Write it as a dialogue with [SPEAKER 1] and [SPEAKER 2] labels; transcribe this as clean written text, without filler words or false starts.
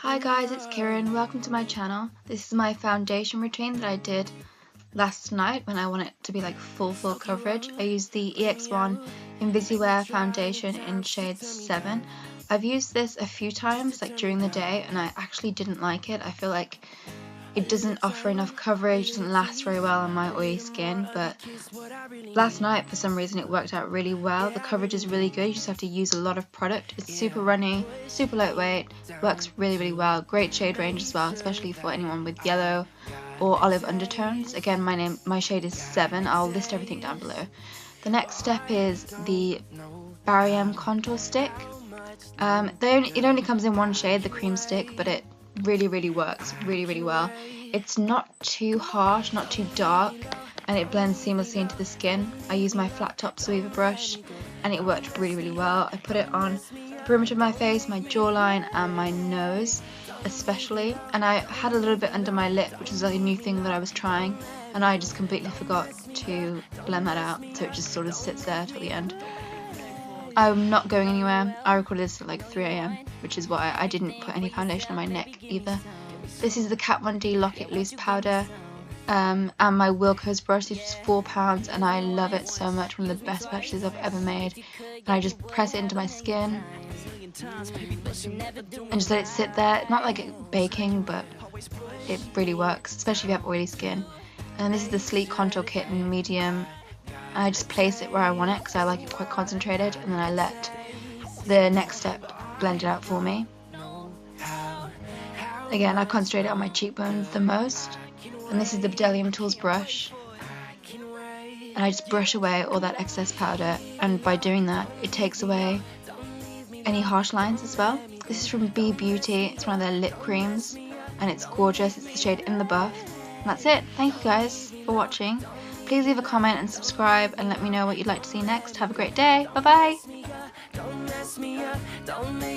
[SPEAKER 1] Hi guys, it's Kieran. Welcome to my channel. This is my foundation routine that I did last night when I want it to be like full coverage. I used the EX1 Invisiwear foundation in shade 7. I've used this a few times like during the day and I actually didn't like it. I feel like it doesn't offer enough coverage, doesn't last very well on my oily skin, but last night for some reason it worked out really well. The coverage is really good, you just have to use a lot of product. It's super runny, super lightweight, works really well. Great shade range as well, especially for anyone with yellow or olive undertones. Again, my shade is 7. I'll list everything down below. The next step is the Barry contour stick. It only comes in one shade, the cream stick, but it really works really well. It's not too harsh, not too dark, and it blends seamlessly into the skin. I use my flat top Zoeva brush and it worked really well. I put it on the perimeter of my face, my jawline and my nose especially, and I had a little bit under my lip, which was like a new thing that I was trying, and I just completely forgot to blend that out, so it just sort of sits there till the end. I'm not going anywhere. I recorded this at like 3 AM, which is why I didn't put any foundation on my neck either. This is the Kat Von D Lock-It Loose powder and my Wilkos brush. This was £4 and I love it so much. One of the best purchases I've ever made. And I just press it into my skin and just let it sit there. Not like baking, but it really works, especially if you have oily skin. And this is the Sleek Contour Kit in medium. I just place it where I want it because I like it quite concentrated, and then I let the next step blend it out for me. Again, I concentrate it on my cheekbones the most, and this is the Bdellium Tools brush, and I just brush away all that excess powder, and by doing that it takes away any harsh lines as well. This is from B Beauty. It's one of their lip creams and it's gorgeous. It's the shade In The Buff. And that's it. Thank you guys for watching. Please leave a comment and subscribe and let me know what you'd like to see next. Have a great day. Bye bye.